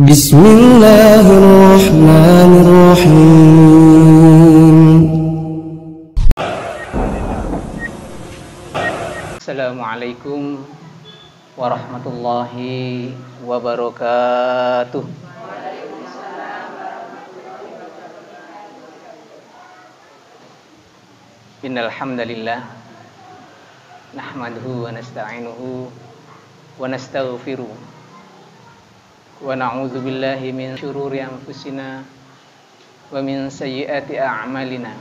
Bismillahirrahmanirrahim. Assalamualaikum warahmatullahi wabarakatuh. Innal hamdalillah nahmaduhu wa nasta'inuhu wa nastaghfiruh wa na'udzu billahi min syururi anfusina wa min sayyiati a'malina.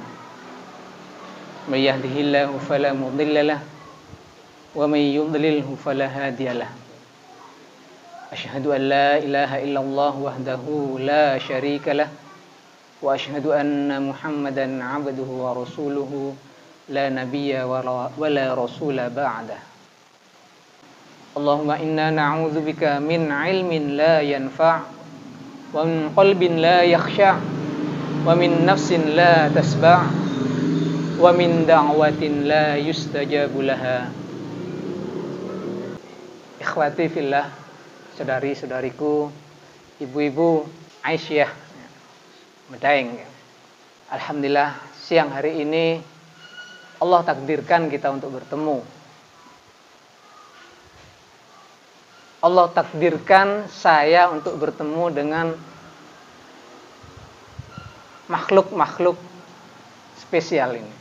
May yahdihillahu fala mudhillalah wa may yudlilhu fala hadiyalah. Asyhadu an la ilaha illallah wahdahu la syarikalah wa asyhadu anna Muhammadan 'abduhu wa rasuluhu la nabiyya wa la rasula ba'dah. Allahumma inna na'udzubika min ilmin la yanfa' wa min qalbin la yakhsha' wa min nafsin la tasba' wa min da'watin la yustajabu laha. Ikhwati fillah, saudari-saudariku, ibu-ibu Aisyah Medaeng. Alhamdulillah, siang hari ini Allah takdirkan kita untuk bertemu. Allah takdirkan saya untuk bertemu dengan makhluk-makhluk spesial ini.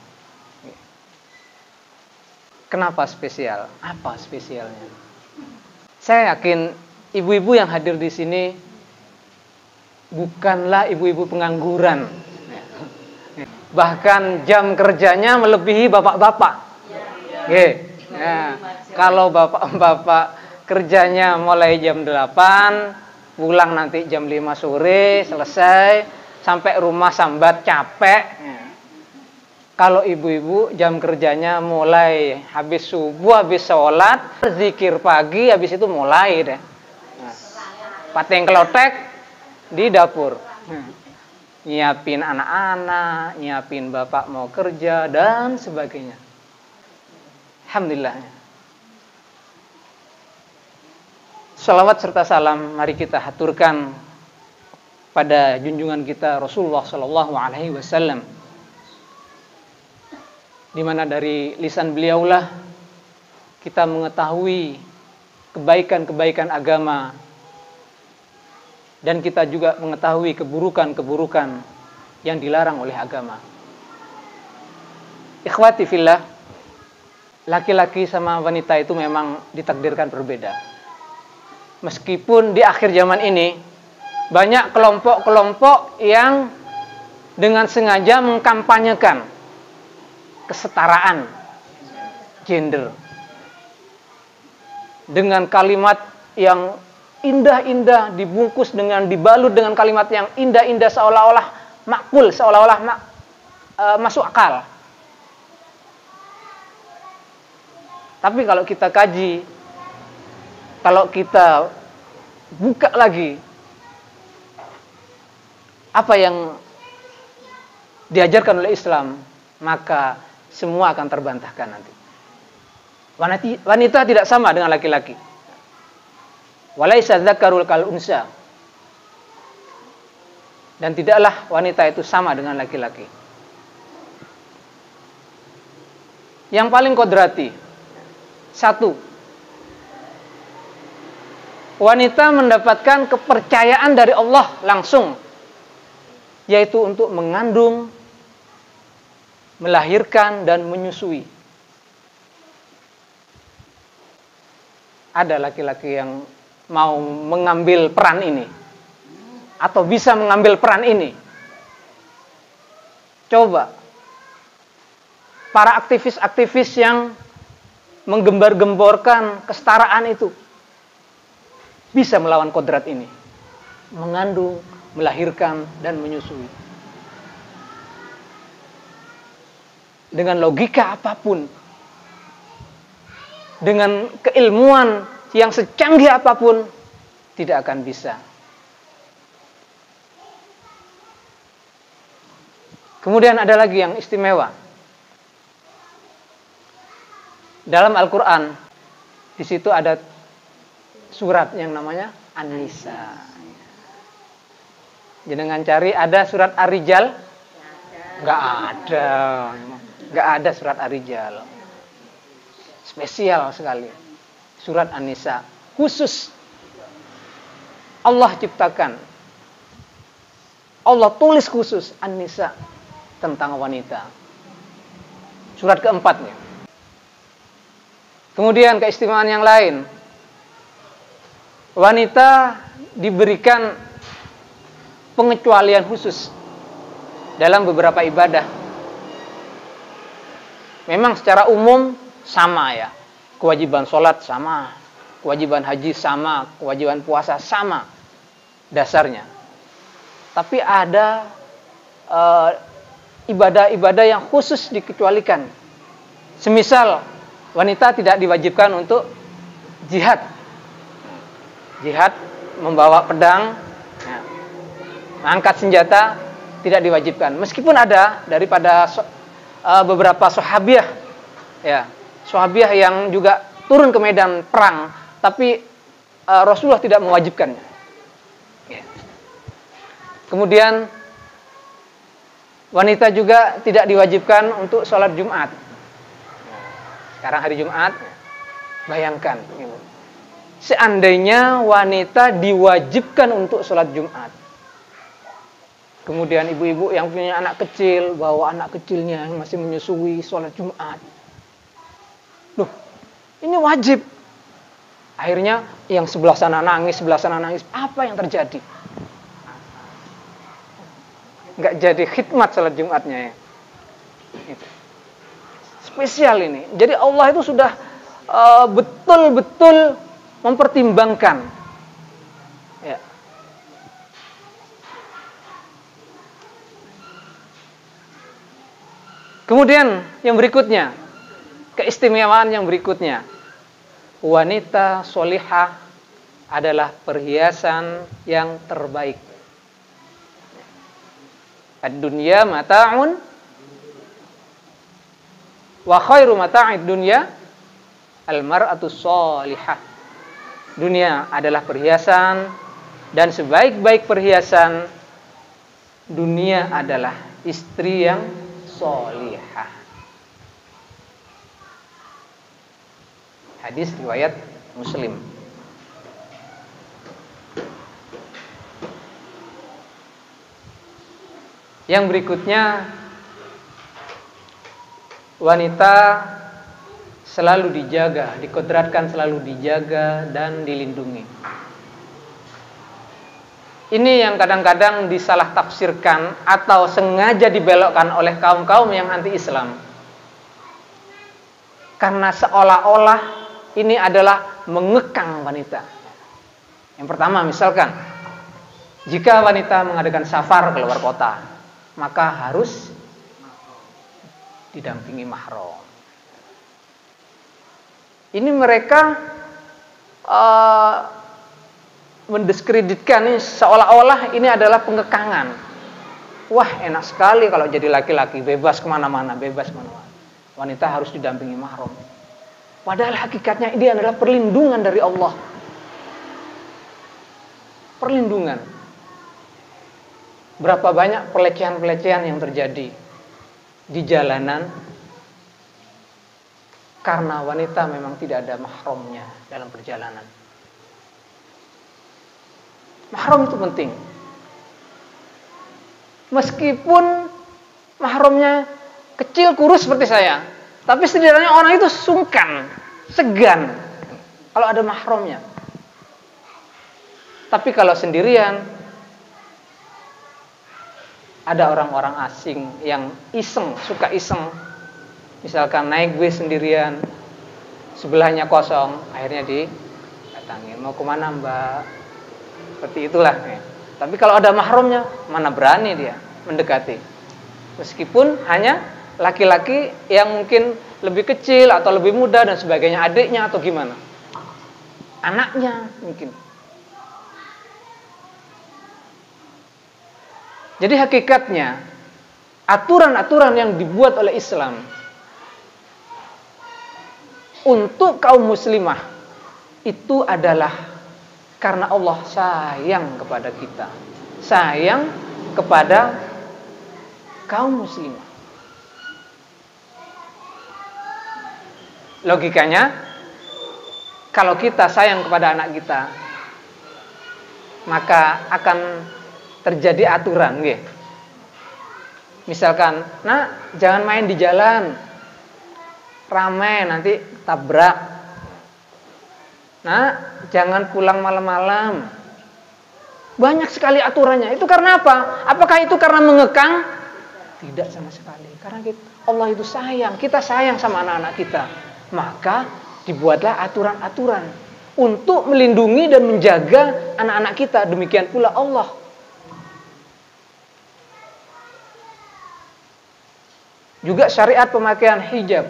Kenapa spesial? Apa spesialnya? Saya yakin ibu-ibu yang hadir di sini bukanlah ibu-ibu pengangguran. Bahkan jam kerjanya melebihi bapak-bapak. Kalau bapak-bapak kerjanya mulai jam 8, pulang nanti jam 5 sore, selesai, sampai rumah sambat capek. Kalau ibu-ibu jam kerjanya mulai habis subuh, habis sholat, zikir pagi, habis itu mulai deh. Pateng kelotek di dapur. Nyiapin anak-anak, nyiapin bapak mau kerja, dan sebagainya. Alhamdulillah. Salawat serta salam mari kita haturkan pada junjungan kita Rasulullah Sallallahu Alaihi Wasallam, di mana dari lisan beliaulah kita mengetahui kebaikan-kebaikan agama, dan kita juga mengetahui keburukan-keburukan yang dilarang oleh agama. Ikhwati fillah, laki-laki sama wanita itu memang ditakdirkan berbeda. Meskipun di akhir zaman ini banyak kelompok-kelompok yang dengan sengaja mengkampanyekan kesetaraan gender dengan kalimat yang indah-indah, dibungkus dengan dibalut dengan kalimat yang indah-indah, seolah-olah makbul, seolah-olah masuk akal. Tapi kalau kita kaji, kalau kita buka lagi apa yang diajarkan oleh Islam, maka semua akan terbantahkan nanti. Wanita tidak sama dengan laki-laki. Walaisa dzakarul kal unsa. Dan tidaklah wanita itu sama dengan laki-laki. Yang paling kodrati, satu, wanita mendapatkan kepercayaan dari Allah langsung, yaitu untuk mengandung, melahirkan, dan menyusui. Ada laki-laki yang mau mengambil peran ini, atau bisa mengambil peran ini. Coba, para aktivis-aktivis yang menggembar-gemborkan kesetaraan itu bisa melawan kodrat ini, mengandung, melahirkan, dan menyusui. Dengan logika apapun, dengan keilmuan yang secanggih apapun, tidak akan bisa. Kemudian ada lagi yang istimewa. Dalam Al-Quran, di situ ada surat yang namanya An-Nisa. Jenengan cari ada surat Ar-Rijal? Nggak ada. Nggak ada surat Ar-Rijal. Spesial sekali. Surat An-Nisa. Khusus. Allah ciptakan. Allah tulis khusus An-Nisa. Tentang wanita. Surat keempatnya. Kemudian keistimewaan yang lain. Wanita diberikan pengecualian khusus dalam beberapa ibadah. Memang secara umum sama ya. Kewajiban sholat sama, kewajiban haji sama, kewajiban puasa sama dasarnya. Tapi ada ibadah-ibadah yang khusus dikecualikan. Semisal wanita tidak diwajibkan untuk jihad. Jihad membawa pedang, ya, angkat senjata tidak diwajibkan. Meskipun ada daripada beberapa sahabiah, ya, sahabiah yang juga turun ke medan perang, tapi Rasulullah tidak mewajibkannya. Ya. Kemudian wanita juga tidak diwajibkan untuk sholat Jumat. Sekarang hari Jumat, bayangkan. Gitu. Seandainya wanita diwajibkan untuk sholat Jumat, kemudian ibu-ibu yang punya anak kecil, bawa anak kecilnya yang masih menyusui sholat Jumat. Loh, ini wajib. Akhirnya yang sebelah sana nangis. Apa yang terjadi? Nggak jadi khidmat sholat Jumatnya ya. Itu. Spesial ini. Jadi Allah itu sudah betul-betul mempertimbangkan. Ya. Kemudian yang berikutnya, keistimewaan yang berikutnya, wanita solihah adalah perhiasan yang terbaik. Ad-dunya mata'un wa khairu mata'id dunya al-mar'atu sholihah. Dunia adalah perhiasan dan sebaik-baik perhiasan dunia adalah istri yang sholihah. Hadis riwayat Muslim. Yang berikutnya, wanita selalu dijaga, dikodratkan selalu dijaga dan dilindungi. Ini yang kadang-kadang disalah tafsirkan atau sengaja dibelokkan oleh kaum-kaum yang anti-Islam. Karena seolah-olah ini adalah mengekang wanita. Yang pertama, misalkan jika wanita mengadakan safar keluar kota, maka harus didampingi mahram. Ini mereka mendiskreditkan ini seolah-olah ini adalah pengekangan. Wah, enak sekali kalau jadi laki-laki, bebas kemana-mana, bebas kemana-mana. Wanita harus didampingi mahram. Padahal hakikatnya ini adalah perlindungan dari Allah. Perlindungan. Berapa banyak pelecehan-pelecehan yang terjadi di jalanan karena wanita memang tidak ada mahramnya dalam perjalanan. Mahram itu penting. Meskipun mahramnya kecil kurus seperti saya, tapi setidaknya orang itu sungkan, segan kalau ada mahramnya. Tapi kalau sendirian, ada orang-orang asing yang iseng, suka iseng. Misalkan naik bis sendirian, sebelahnya kosong, akhirnya didatangi. Mau kemana mbak? Seperti itulah. Tapi kalau ada mahramnya, mana berani dia mendekati. Meskipun hanya laki-laki yang mungkin lebih kecil atau lebih muda dan sebagainya, adiknya atau gimana. Anaknya mungkin. Jadi hakikatnya, aturan-aturan yang dibuat oleh Islam untuk kaum muslimah itu adalah karena Allah sayang kepada kita. sayang kepada kaum muslimah. Logikanya, kalau kita sayang kepada anak kita, maka akan terjadi aturan, nggih. Misalkan, nak, jangan main di jalan, ramai nanti tabrak. Nak, jangan pulang malam-malam. Banyak sekali aturannya. Itu karena apa? Apakah itu karena mengekang? Tidak sama sekali. Karena Allah itu sayang. Kita sayang sama anak-anak kita. Maka dibuatlah aturan-aturan untuk melindungi dan menjaga anak-anak kita. Demikian pula Allah. Juga syariat pemakaian hijab.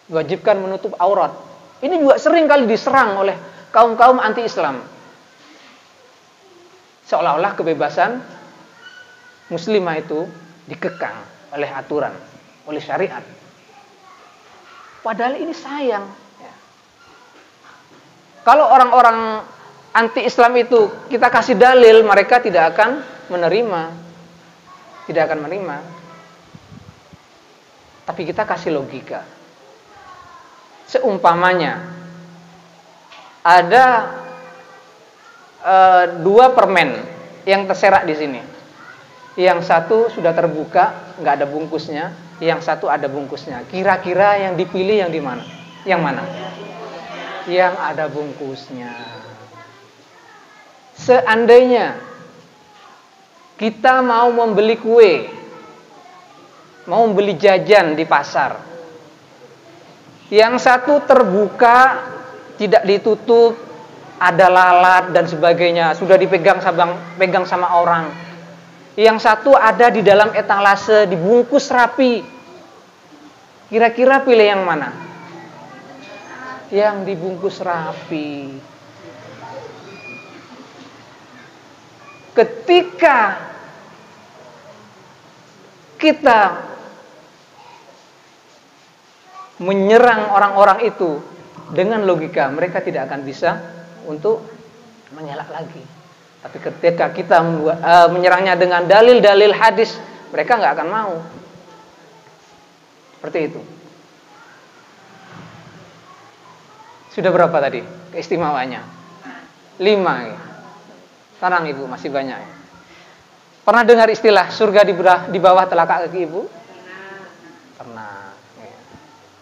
Diwajibkan menutup aurat. Ini juga sering kali diserang oleh kaum-kaum anti-Islam. Seolah-olah kebebasan muslimah itu dikekang oleh aturan, oleh syariat. Padahal ini sayang. Kalau orang-orang anti-Islam itu kita kasih dalil, mereka tidak akan menerima. Tidak akan menerima. Tapi kita kasih logika. Seumpamanya ada dua permen yang terserak di sini. Yang satu sudah terbuka, nggak ada bungkusnya. Yang satu ada bungkusnya. Kira-kira yang dipilih yang di mana? Yang mana? Yang ada bungkusnya. Seandainya kita mau membeli kue, mau membeli jajan di pasar, yang satu terbuka, tidak ditutup, ada lalat dan sebagainya, sudah dipegang sama orang. Yang satu ada di dalam etalase, dibungkus rapi. Kira-kira pilih yang mana? Yang dibungkus rapi. Ketika kita menyerang orang-orang itu dengan logika, mereka tidak akan bisa untuk mengelak lagi. Tapi ketika kita menyerangnya dengan dalil-dalil hadis, mereka nggak akan mau. Seperti itu. Sudah berapa tadi keistimewaannya? 5 ya. Tenang ibu, masih banyak ya. Pernah dengar istilah surga di bawah telapak kaki ibu? Pernah. Ya.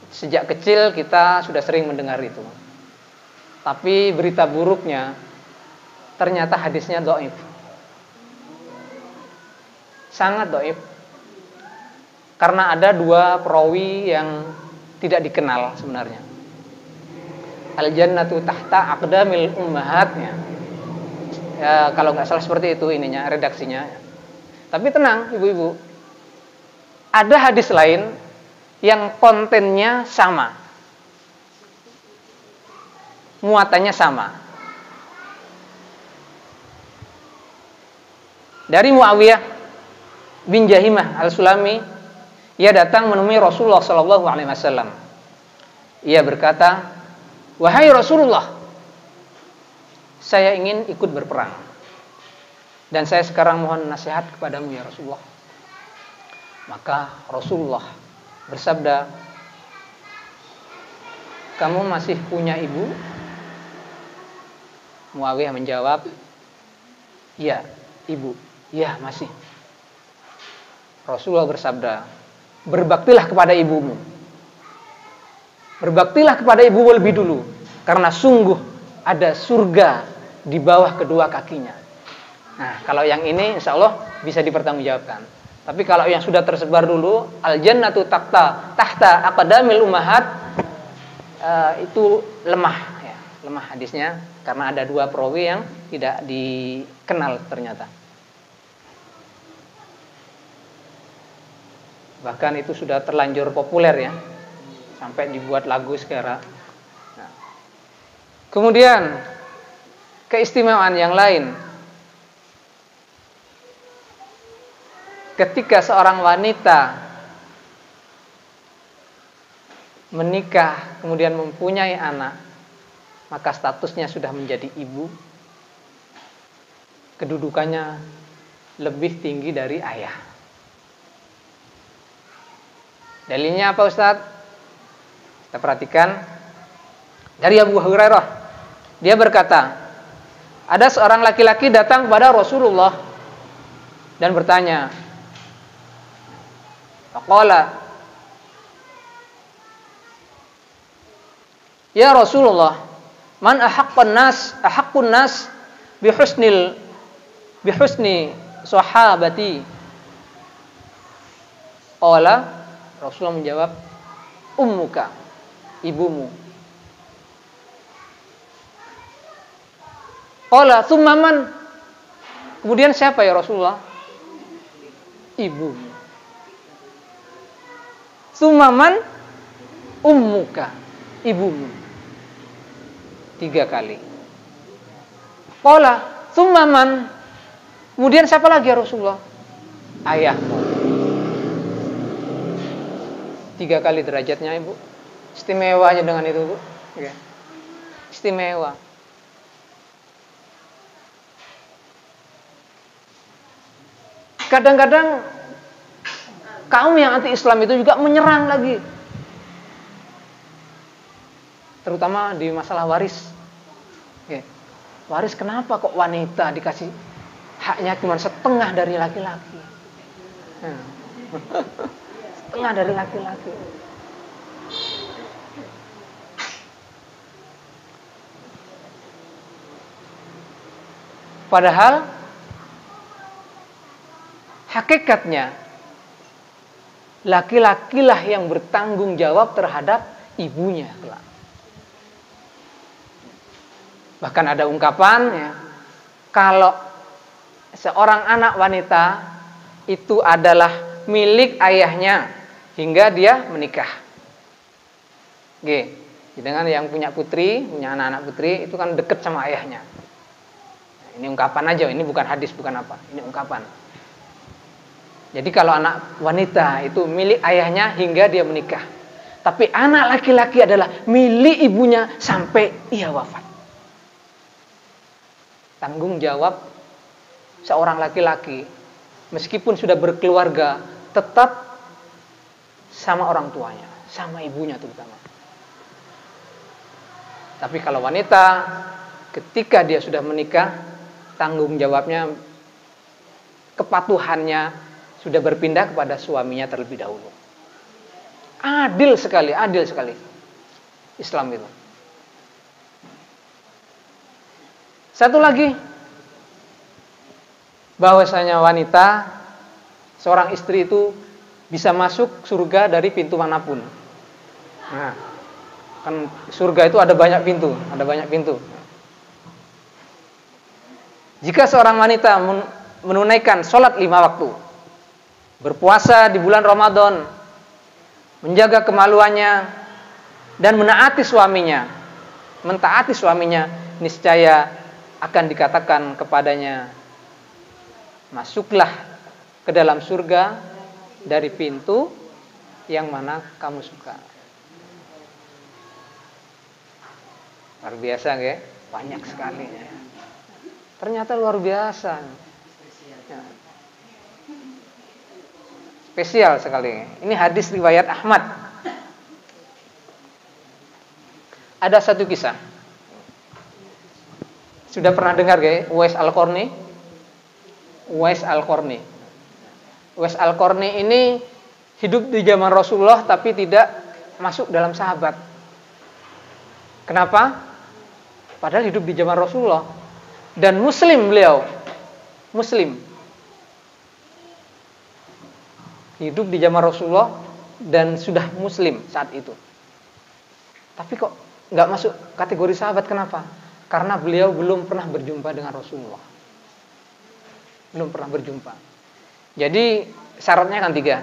Sejak kecil kita sudah sering mendengar itu. Tapi berita buruknya, ternyata hadisnya dhaif. Sangat dhaif. Karena ada 2 perawi yang tidak dikenal sebenarnya. Al-jannatu tahta aqdamil ummahatnya. Ya, kalau nggak salah seperti itu ininya, redaksinya. Tapi tenang, ibu-ibu. Ada hadis lain yang kontennya sama. Muatannya sama. Dari Muawiyah bin Jahimah al-Sulami, ia datang menemui Rasulullah SAW. Ia berkata, "Wahai Rasulullah, saya ingin ikut berperang. Dan saya sekarang mohon nasihat kepadamu ya Rasulullah." Maka Rasulullah bersabda, "Kamu masih punya ibu?" Muawiyah menjawab, "Ya, ibu. Ya, masih." Rasulullah bersabda, "Berbaktilah kepada ibumu. Berbaktilah kepada ibumu lebih dulu, karena sungguh ada surga di bawah kedua kakinya." Nah, kalau yang ini insya Allah bisa dipertanggungjawabkan. Tapi kalau yang sudah tersebar dulu, al-jannatu tahta aqdamil ummahat, itu lemah ya, lemah hadisnya karena ada 2 perawi yang tidak dikenal ternyata. Bahkan itu sudah terlanjur populer ya, sampai dibuat lagu sekarang. Nah. Kemudian keistimewaan yang lain, ketika seorang wanita menikah kemudian mempunyai anak, maka statusnya sudah menjadi ibu. kedudukannya lebih tinggi dari ayah. Dalilnya apa Ustadz? Kita perhatikan dari Abu Hurairah. Dia berkata, ada seorang laki-laki datang kepada Rasulullah dan bertanya, faqala, ya Rasulullah, man ahaqqun nas bihusni sahabati. Qala, Rasulullah menjawab, ummuka, ibumu. Qala, tsumma man? Kemudian siapa ya Rasulullah? Ibumu. Tsumma man? Ummuka, ibumu. 3 kali. Qala, tsumma man? Kemudian siapa lagi ya Rasulullah? Ayahmu. 3 kali derajatnya ibu. Istimewa aja dengan itu bu. Oke. Istimewa. Kadang-kadang kaum yang anti-Islam itu juga menyerang lagi. Terutama di masalah waris. Oke. Waris kenapa kok wanita dikasih haknya cuma setengah dari laki-laki? Setengah dari laki-laki. Padahal hakikatnya laki-lakilah yang bertanggung jawab terhadap ibunya kelak. Bahkan ada ungkapan ya, kalau seorang anak wanita itu adalah milik ayahnya hingga dia menikah. Oke, dengan yang punya putri, punya anak-anak putri itu kan dekat sama ayahnya. Ini ungkapan aja, ini bukan hadis, bukan apa. Ini ungkapan. Jadi kalau anak wanita itu milik ayahnya hingga dia menikah. Tapi anak laki-laki adalah milik ibunya sampai ia wafat. Tanggung jawab seorang laki-laki meskipun sudah berkeluarga tetap sama orang tuanya, sama ibunya terutama. Tapi kalau wanita ketika dia sudah menikah, tanggung jawabnya, kepatuhannya sudah berpindah kepada suaminya terlebih dahulu. Adil sekali Islam itu. Satu lagi, bahwasanya wanita, seorang istri itu bisa masuk surga dari pintu manapun. Nah, kan surga itu ada banyak pintu. Jika seorang wanita menunaikan sholat 5 waktu, berpuasa di bulan Ramadan, menjaga kemaluannya, dan mentaati suaminya, niscaya akan dikatakan kepadanya, masuklah ke dalam surga dari pintu yang mana kamu suka. Luar biasa ya, banyak sekali. Ternyata luar biasa. Spesial sekali. Ini hadis riwayat Ahmad. Ada satu kisah. Sudah pernah dengar gak? Uwais Al-Qarni. Uwais Al-Qarni ini hidup di zaman Rasulullah tapi tidak masuk dalam sahabat. Kenapa? Padahal hidup di zaman Rasulullah dan muslim beliau. Muslim. Hidup di zaman Rasulullah dan sudah muslim saat itu. Tapi kok nggak masuk kategori sahabat, kenapa? Karena beliau belum pernah berjumpa dengan Rasulullah. Belum pernah berjumpa. Jadi syaratnya kan 3.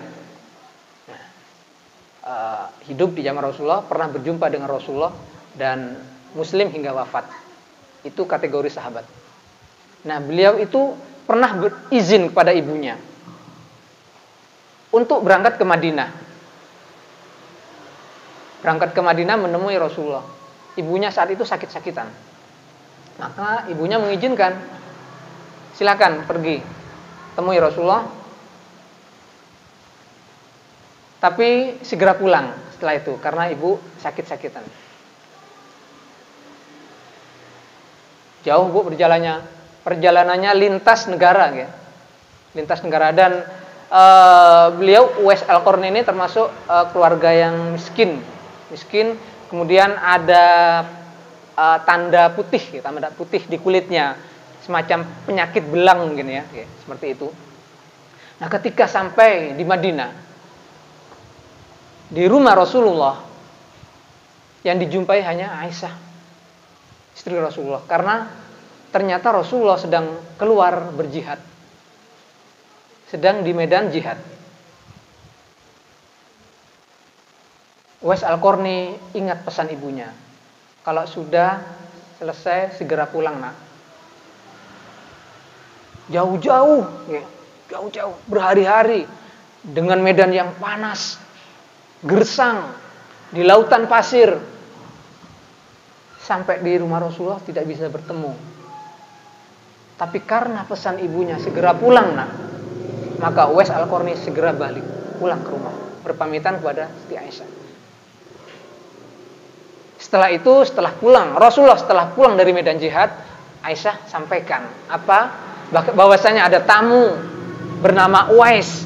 Hidup di zaman Rasulullah, pernah berjumpa dengan Rasulullah, dan muslim hingga wafat. Itu kategori sahabat. Nah, beliau itu pernah berizin kepada ibunya untuk berangkat ke Madinah. Berangkat ke Madinah menemui Rasulullah. Ibunya saat itu sakit-sakitan. Maka ibunya mengizinkan. silakan pergi temui Rasulullah, tapi segera pulang setelah itu karena ibu sakit-sakitan. Jauh bu perjalanannya lintas negara ya. Lintas negara, dan beliau Uwais Al-Qarni ini termasuk keluarga yang miskin. Kemudian ada tanda putih di kulitnya, semacam penyakit belang mungkin ya, seperti itu. Nah, ketika sampai di Madinah, di rumah Rasulullah, yang dijumpai hanya Aisyah, istri Rasulullah, karena ternyata Rasulullah sedang keluar berjihad, sedang di medan jihad. Uwais Al-Qarni ingat pesan ibunya, kalau sudah selesai segera pulang nak. Jauh-jauh berhari-hari dengan medan yang panas, gersang, di lautan pasir, sampai di rumah Rasulullah tidak bisa bertemu. Tapi karena pesan ibunya segera pulang nak, maka Uwais Al-Qarni segera balik pulang ke rumah, berpamitan kepada Siti Aisyah. Setelah pulang dari medan jihad, Aisyah sampaikan bahwasanya ada tamu bernama Uwais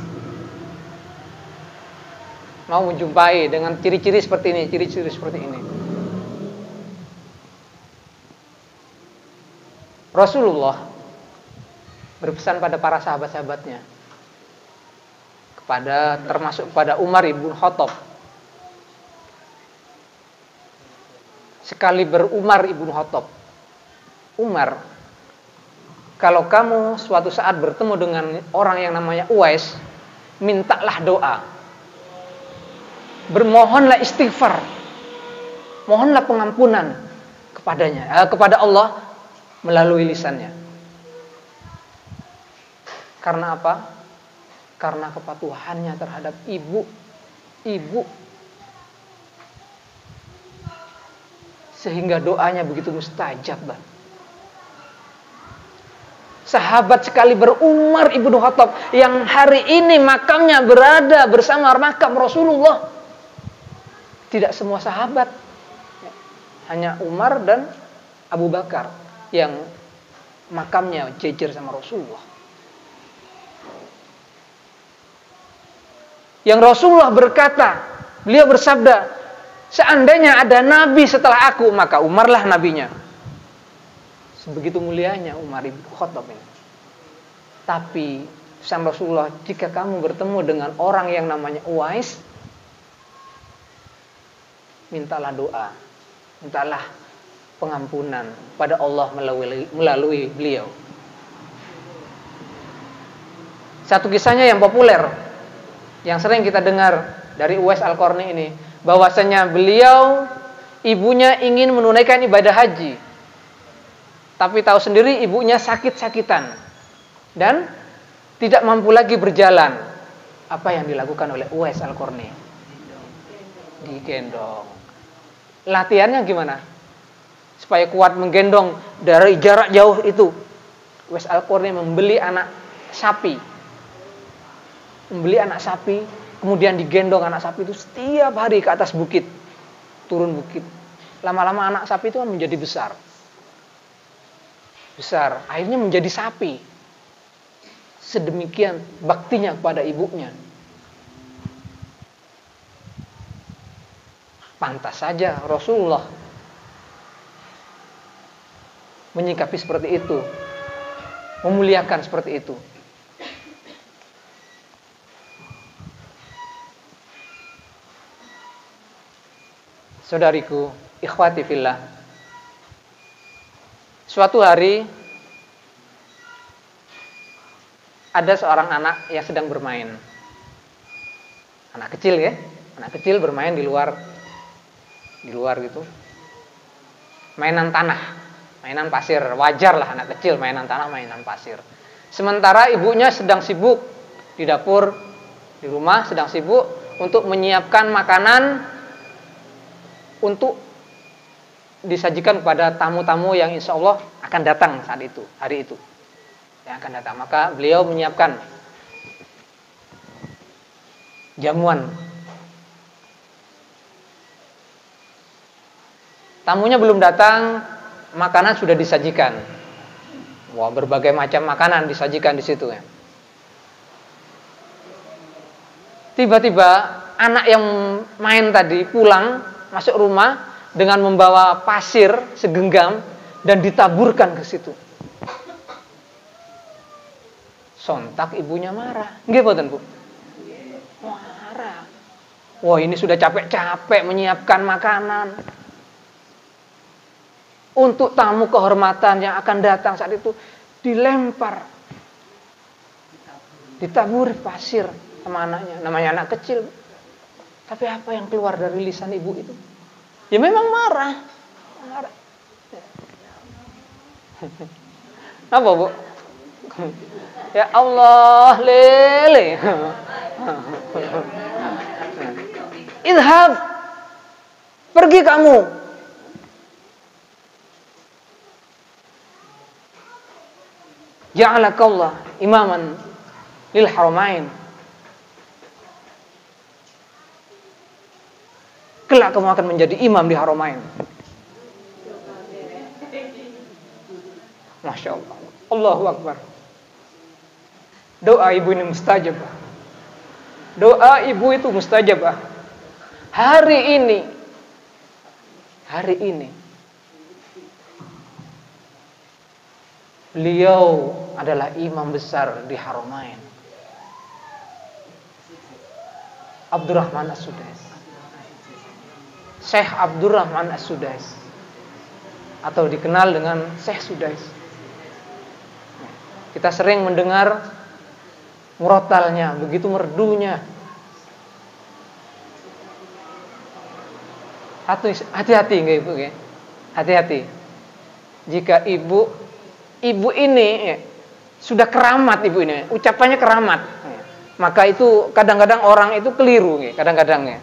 mau menjumpai dengan ciri-ciri seperti ini. Rasulullah berpesan pada para sahabat-sahabatnya, termasuk pada Umar ibn Khattab. Sekali berumar ibn Khattab, Umar, kalau kamu suatu saat bertemu dengan orang yang namanya Uwais, mintalah doa, bermohonlah istighfar, mohonlah pengampunan kepada Allah melalui lisannya. Karena apa? Karena kepatuhannya terhadap ibu, sehingga doanya begitu mustajab. Sahabat sekali berumar ibnu Khattab, yang hari ini makamnya berada bersama makam Rasulullah. Tidak semua sahabat, hanya Umar dan Abu Bakar yang makamnya jejer sama Rasulullah. Yang Rasulullah berkata, beliau bersabda, seandainya ada nabi setelah aku, maka Umarlah nabinya. Sebegitu mulianya Umar ibn Khattab ini. Tapi pesan Rasulullah, jika kamu bertemu dengan orang yang namanya Uwais, mintalah doa, mintalah pengampunan pada Allah melalui beliau. Satu kisahnya yang populer, yang sering kita dengar dari Uwais Al-Qarni ini, bahwasanya ibunya ingin menunaikan ibadah haji, tapi tahu sendiri ibunya sakit-sakitan dan tidak mampu lagi berjalan. Apa yang dilakukan oleh Uwais Al-Qarni? Digendong. Latihannya gimana? Supaya kuat menggendong dari jarak jauh itu, Uwais Al-Qarni membeli anak sapi, kemudian digendong anak sapi itu setiap hari ke atas bukit, turun bukit. Lama-lama anak sapi itu menjadi besar, akhirnya menjadi sapi. Sedemikian baktinya kepada ibunya. Pantas saja Rasulullah menyikapi seperti itu, memuliakan seperti itu. Saudariku, ikhwati fillah, suatu hari ada seorang anak yang sedang bermain. Anak kecil bermain di luar gitu. Mainan tanah, mainan pasir, wajar lah anak kecil mainan tanah, mainan pasir. Sementara ibunya sedang sibuk di dapur, di rumah sedang sibuk untuk menyiapkan makanan untuk disajikan kepada tamu-tamu yang insya Allah akan datang hari itu. yang akan datang. Maka beliau menyiapkan jamuan. Tamunya belum datang, makanan sudah disajikan. Wah, berbagai macam makanan disajikan di situ ya. Tiba-tiba anak yang main tadi pulang masuk rumah dengan membawa pasir segenggam dan ditaburkan ke situ. Sontak ibunya marah. Nggih mboten, Bu? Marah. Wah, ini sudah capek-capek menyiapkan makanan untuk tamu kehormatan yang akan datang saat itu, dilempar, ditaburi pasir sama anaknya. Namanya anak kecil. Tapi apa yang keluar dari lisan ibu itu? Ya memang marah. Marah. Apa, Bu? Ya Allah, lele. Idhab. Pergi kamu. Ja'alakallah imaman lil haramain. Kelak kamu akan menjadi imam di haramain. Masya Allah. Allahu Akbar. Doa ibu ini mustajabah. Doa ibu itu mustajabah. Hari ini beliau adalah imam besar di Haramain. Abdurrahman As-Sudais. Syekh Abdurrahman As-Sudais. Atau dikenal dengan Syekh Sudais. Kita sering mendengar murotalnya, begitu merdunya. Hati-hati nggih Ibu nggih. Hati-hati. Jika ibu ini sudah keramat ibu ini, ucapannya keramat, maka itu kadang-kadang orang itu keliru, kadang-kadang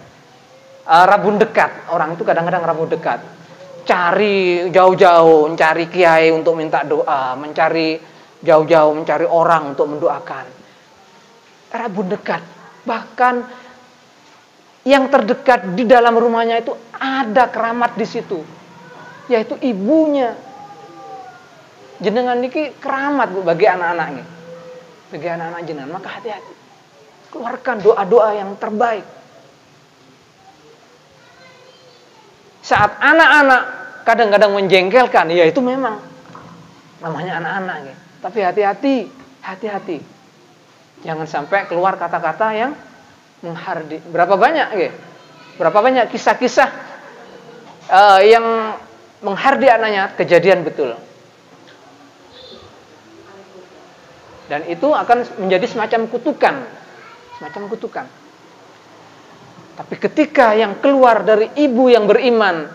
rabun dekat, orang itu kadang-kadang rabun dekat, cari jauh-jauh, mencari kiai untuk minta doa, mencari jauh-jauh, mencari orang untuk mendoakan, rabun dekat, bahkan yang terdekat di dalam rumahnya itu ada keramat di situ, yaitu ibunya. Jenengan niki keramat Bu bagi anak-anak ini. Bagi anak-anak jenengan, maka hati-hati. Keluarkan doa-doa yang terbaik. Saat anak-anak kadang-kadang menjengkelkan, ya itu memang namanya anak-anak gitu. Tapi hati-hati. Jangan sampai keluar kata-kata yang menghardik. Berapa banyak kisah-kisah yang menghardik anaknya, kejadian betul. Dan itu akan menjadi semacam kutukan. Tapi ketika yang keluar dari ibu yang beriman,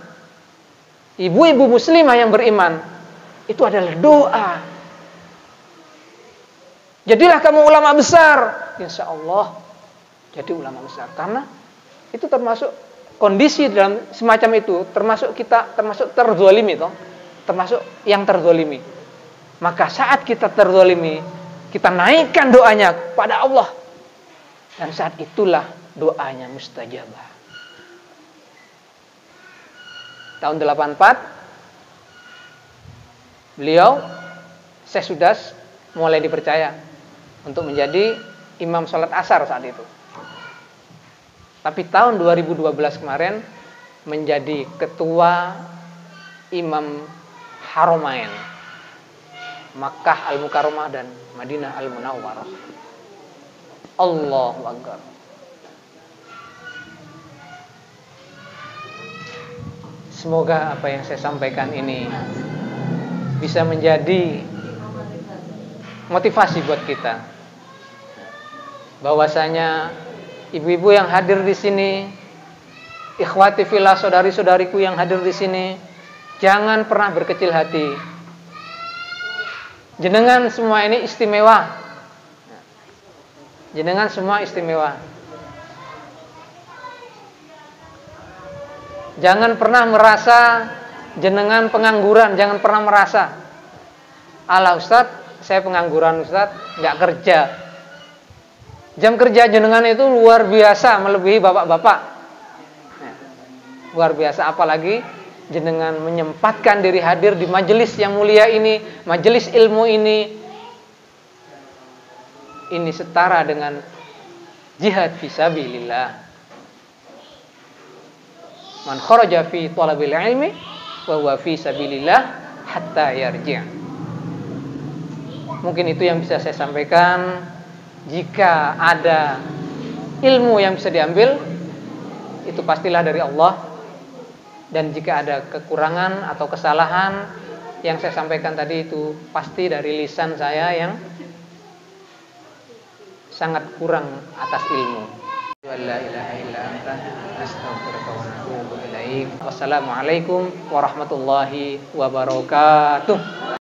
ibu-ibu muslimah yang beriman, itu adalah doa. Jadilah kamu ulama besar, insya Allah jadi ulama besar. Karena itu termasuk kondisi dalam semacam itu, termasuk terzolimi, termasuk yang terzolimi. Maka saat kita terzolimi, kita naikkan doanya kepada Allah. Dan saat itulah doanya mustajabah. Tahun 84, beliau, Syekh Sudas, mulai dipercaya untuk menjadi imam sholat asar saat itu. Tapi tahun 2012 kemarin, menjadi ketua imam Haramain, Makkah Al-Mukarramah dan Madinah Al-Munawwarah. Allahu Akbar. Semoga apa yang saya sampaikan ini bisa menjadi motivasi buat kita. Bahwasanya ibu-ibu yang hadir di sini, ikhwati fillah, saudari-saudariku yang hadir di sini, jangan pernah berkecil hati. Jenengan semua ini istimewa. Jenengan semua istimewa. Jangan pernah merasa jenengan pengangguran. Jangan pernah merasa, ala Ustaz, saya pengangguran Ustaz, nggak kerja. Jam kerja jenengan itu luar biasa, melebihi bapak-bapak. Luar biasa, apalagi jenengan menyempatkan diri hadir di majelis yang mulia ini, majelis ilmu ini. Ini setara dengan jihad fisabilillah. Man kharaja fi talabil ilmi wa huwa fi sabilillah hatta yarji'. Mungkin itu yang bisa saya sampaikan. Jika ada ilmu yang bisa diambil, itu pastilah dari Allah. Dan jika ada kekurangan atau kesalahan yang saya sampaikan tadi, itu pasti dari lisan saya yang sangat kurang atas ilmu. La ilaha illa anta astaghfiruka wa atubu ilaik. Wassalamualaikum warahmatullahi wabarakatuh.